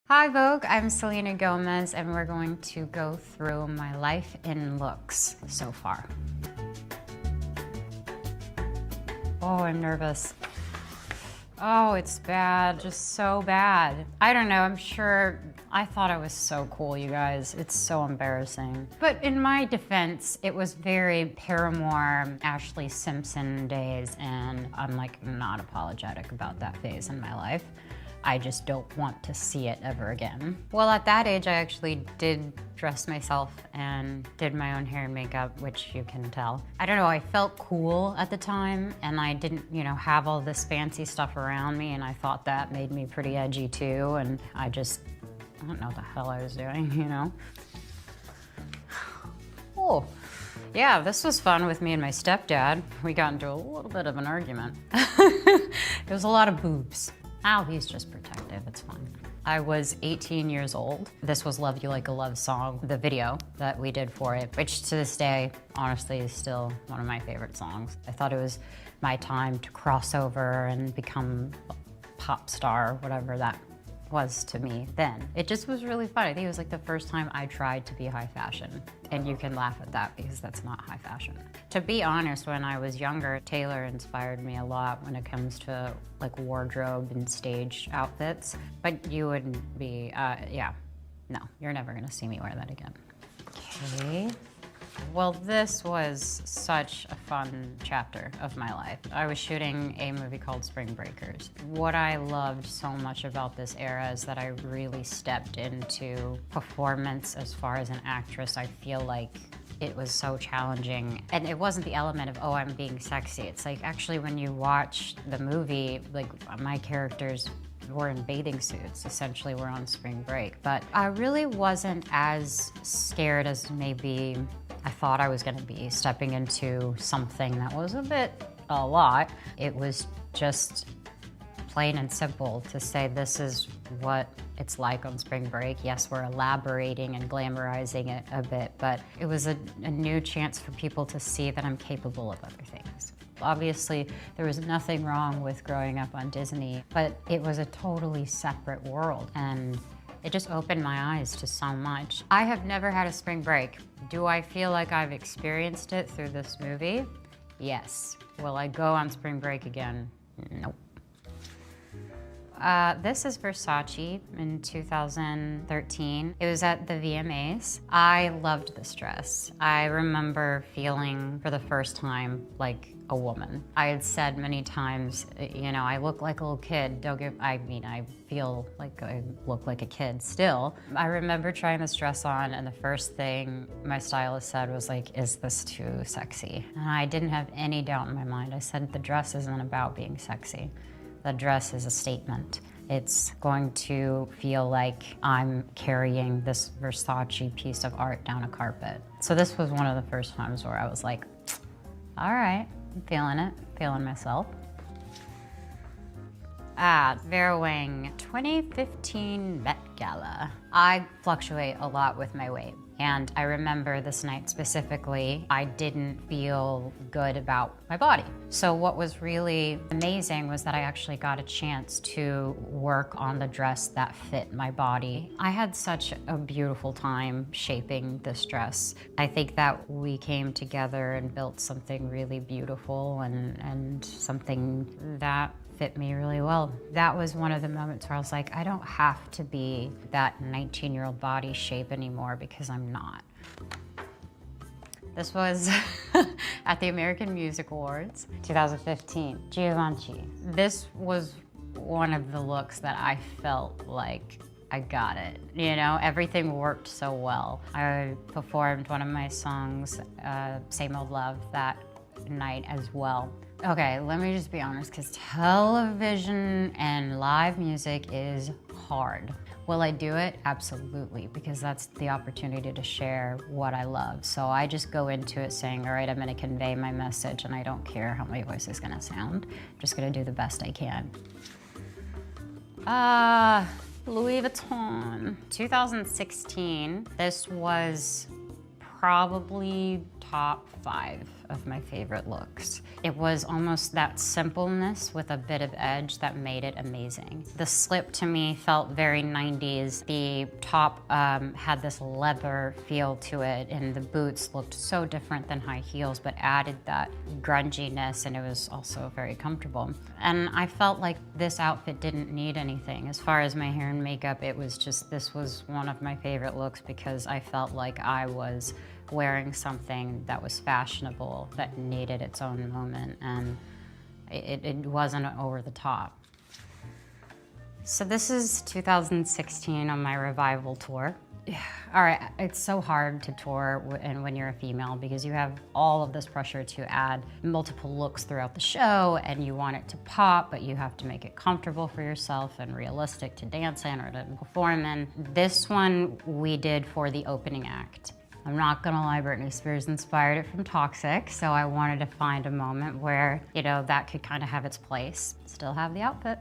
Hi Vogue, I'm Seleena Gomez and we're going to go through my life in looks so far. Oh, I'm nervous. Oh, it's bad, just so bad. I don't know, I'm sure, I thought I was so cool, you guys. It's so embarrassing. But in my defense, it was very Paramore, Ashley Simpson days, and I'm like not apologetic about that phase in my life. I just don't want to see it ever again. Well, at that age, I actually did dress myself and did my own hair and makeup, which you can tell. I don't know, I felt cool at the time, and I didn't, have all this fancy stuff around me, and I thought that made me pretty edgy too, and I don't know what the hell I was doing, Oh, yeah, this was fun with me and my stepdad. We got into a little bit of an argument. It was a lot of boobs. Oh, he's just protective, it's fine. I was 18 years old. This was Love You Like a Love Song, the video that we did for it, which to this day, honestly, is still one of my favorite songs. I thought it was my time to cross over and become a pop star, whatever that was to me then. It just was really fun. I think it was like the first time I tried to be high fashion. And you can laugh at that because that's not high fashion. To be honest, when I was younger, Taylor inspired me a lot when it comes to like wardrobe and stage outfits. But you wouldn't be, no, you're never gonna see me wear that again. Okay. Well, this was such a fun chapter of my life. I was shooting a movie called Spring Breakers. What I loved so much about this era is that I really stepped into performance as far as an actress. I feel like it was so challenging. And it wasn't the element of, oh, I'm being sexy. It's like, actually, when you watch the movie, like my characters were in bathing suits. Essentially, we're on spring break. But I really wasn't as scared as maybe I thought I was gonna be, stepping into something that was a lot. It was just plain and simple to say this is what it's like on spring break. Yes, we're elaborating and glamorizing it a bit, but it was a new chance for people to see that I'm capable of other things. Obviously, there was nothing wrong with growing up on Disney, but it was a totally separate world, and it just opened my eyes to so much. I have never had a spring break. Do I feel like I've experienced it through this movie? Yes. Will I go on spring break again? Nope. This is Versace in 2013. It was at the VMAs. I loved this dress. I remember feeling for the first time like a woman. I had said many times, I look like a little kid. I feel like I look like a kid still. I remember trying this dress on, and the first thing my stylist said was like, is this too sexy? And I didn't have any doubt in my mind. I said, the dress isn't about being sexy. The dress is a statement. It's going to feel like I'm carrying this Versace piece of art down a carpet. So this was one of the first times where I was like, all right, I'm feeling it, feeling myself. Vera Wang, 2015 Met Gala. I fluctuate a lot with my weight. And I remember this night specifically, I didn't feel good about my body. So what was really amazing was that I actually got a chance to work on the dress that fit my body. I had such a beautiful time shaping this dress. I think that we came together and built something really beautiful and something that fit me really well. That was one of the moments where I was like, I don't have to be that 19-year-old body shape anymore because I'm not. This was at the American Music Awards, 2015, Givenchy. This was one of the looks that I felt like I got it. Everything worked so well. I performed one of my songs, Same Old Love, that night as well. Okay, let me just be honest, because television and live music is hard. Will I do it? Absolutely, because that's the opportunity to share what I love. So I just go into it saying, all right, I'm gonna convey my message and I don't care how my voice is gonna sound. I'm just gonna do the best I can. Louis Vuitton, 2016. This was probably top 5 of my favorite looks. It was almost that simpleness with a bit of edge that made it amazing. The slip to me felt very 90s. The top had this leather feel to it, and the boots looked so different than high heels, but added that grunginess, and it was also very comfortable. And I felt like this outfit didn't need anything. As far as my hair and makeup, it was just, this was one of my favorite looks because I felt like I was wearing something that was fashionable, that needed its own moment, and it wasn't over the top. So this is 2016 on my revival tour. All right, it's so hard to tour and when you're a female because you have all of this pressure to add multiple looks throughout the show, and you want it to pop, but you have to make it comfortable for yourself and realistic to dance in or to perform in. This one we did for the opening act. I'm not gonna lie, Britney Spears inspired it from Toxic, so I wanted to find a moment where, you know, that could kind of have its place. Still have the outfit.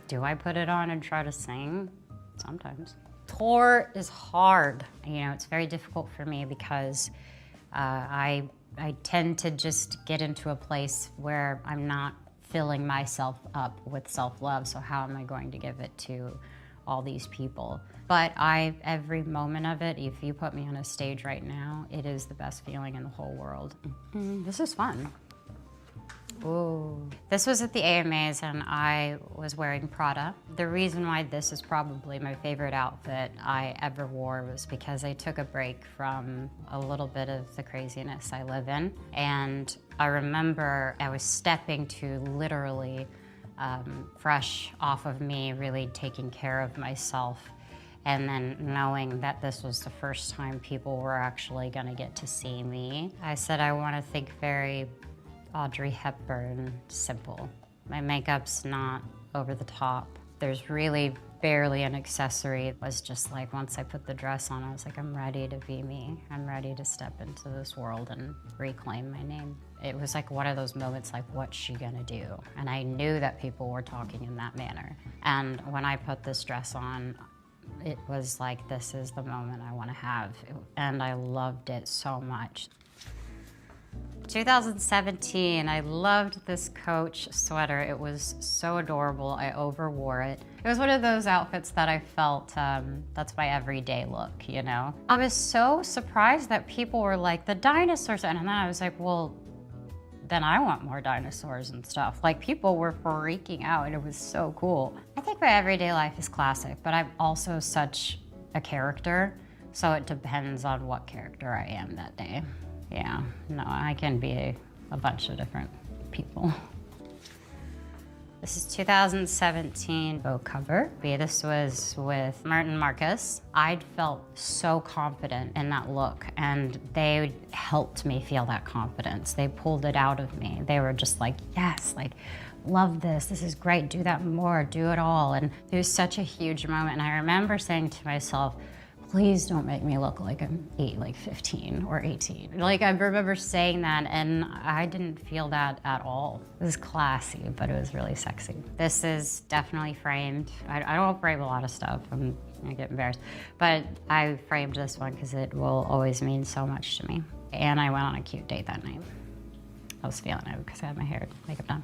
Do I put it on and try to sing? Sometimes. Tour is hard. You know, it's very difficult for me because I tend to just get into a place where I'm not filling myself up with self-love, so how am I going to give it to all these people? But every moment of it, if you put me on a stage right now, it is the best feeling in the whole world. This is fun. Ooh. This was at the AMAs and I was wearing Prada. The reason why this is probably my favorite outfit I ever wore was because I took a break from a little bit of the craziness I live in. And I remember I was stepping to literally fresh off of me, really taking care of myself. And then knowing that this was the first time people were actually gonna get to see me. I said I wanna think very Audrey Hepburn, simple. My makeup's not over the top. There's really barely an accessory. It was just like, once I put the dress on, I was like, I'm ready to be me. I'm ready to step into this world and reclaim my name. It was like one of those moments like, what's she gonna do? And I knew that people were talking in that manner. And when I put this dress on, it was like, this is the moment I wanna have. And I loved it so much. 2017, I loved this Coach sweater. It was so adorable, I overwore it. It was one of those outfits that I felt, that's my everyday look, you know? I was so surprised that people were like, the dinosaurs, and then I was like, well, then I want more dinosaurs and stuff. Like, people were freaking out and it was so cool. I think my everyday life is classic, but I'm also such a character, so it depends on what character I am that day. Yeah, no, I can be a bunch of different people. This is 2017 Vogue cover. This was with Martin Marcus. I'd felt so confident in that look, and they helped me feel that confidence. They pulled it out of me. They were just like, yes, like, love this, this is great, do that more, do it all. And it was such a huge moment, and I remember saying to myself, please don't make me look like I'm 15 or 18. Like, I remember saying that and I didn't feel that at all. It was classy, but it was really sexy. This is definitely framed. I don't frame a lot of stuff, I'm gonna get embarrassed. But I framed this one because it will always mean so much to me. And I went on a cute date that night. I was feeling it because I had my hair and makeup done.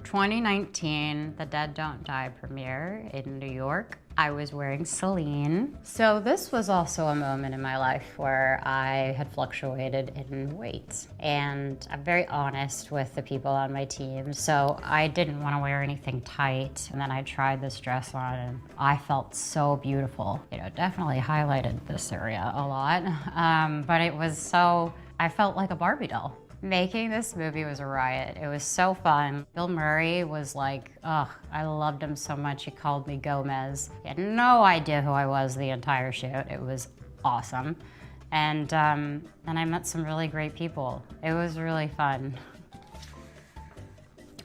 2019, The Dead Don't Die premiere in New York. I was wearing Celine. So this was also a moment in my life where I had fluctuated in weight. And I'm very honest with the people on my team. So I didn't want to wear anything tight. And then I tried this dress on and I felt so beautiful. You know, definitely highlighted this area a lot. But it was so, I felt like a Barbie doll. Making this movie was a riot. It was so fun. Bill Murray was like, ugh, I loved him so much. He called me Gomez. He had no idea who I was the entire shoot. It was awesome. And then I met some really great people. It was really fun.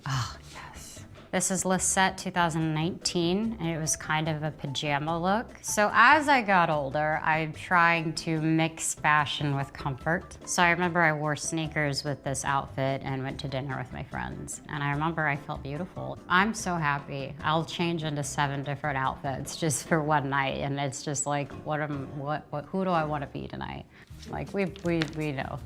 Oh, yes. This is Lisette 2019, and it was kind of a pajama look. So as I got older, I'm trying to mix fashion with comfort. So I remember I wore sneakers with this outfit and went to dinner with my friends. And I remember I felt beautiful. I'm so happy. I'll change into 7 different outfits just for one night. And it's just like, who do I want to be tonight? Like we know.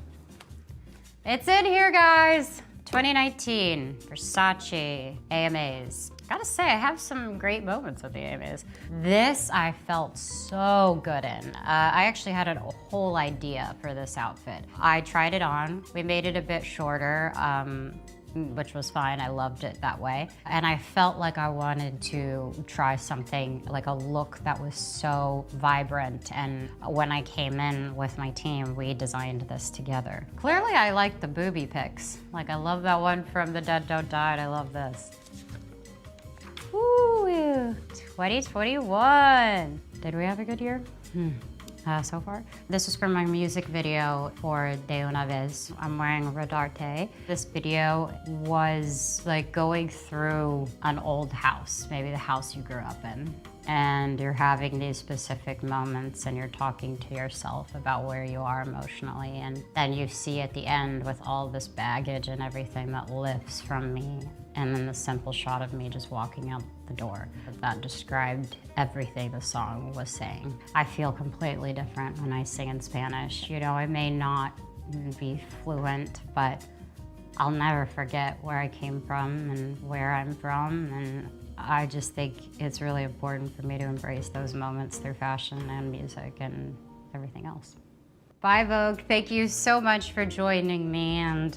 It's in here, guys. 2019 Versace AMAs. Gotta say, I have some great moments at the AMAs. This I felt so good in. I actually had a whole idea for this outfit. I tried it on. We made it a bit shorter, which was fine. I loved it that way. And I felt like I wanted to try something, like a look that was so vibrant. And when I came in with my team, we designed this together. Clearly, I like the booby pics. Like, I love that one from The Dead Don't Die. I love this. Woo! 2021. Did we have a good year? So far. This was for my music video for De Una Vez. I'm wearing Rodarte. This video was like going through an old house, maybe the house you grew up in. And you're having these specific moments and you're talking to yourself about where you are emotionally. And then you see at the end with all this baggage and everything that lifts from me. And then the simple shot of me just walking out the door. That described everything the song was saying. I feel completely different when I sing in Spanish. You know, I may not be fluent, but I'll never forget where I came from and where I'm from. And I just think it's really important for me to embrace those moments through fashion and music and everything else. Bye, Vogue. Thank you so much for joining me and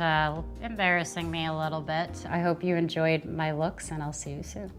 embarrassing me a little bit. I hope you enjoyed my looks, and I'll see you soon.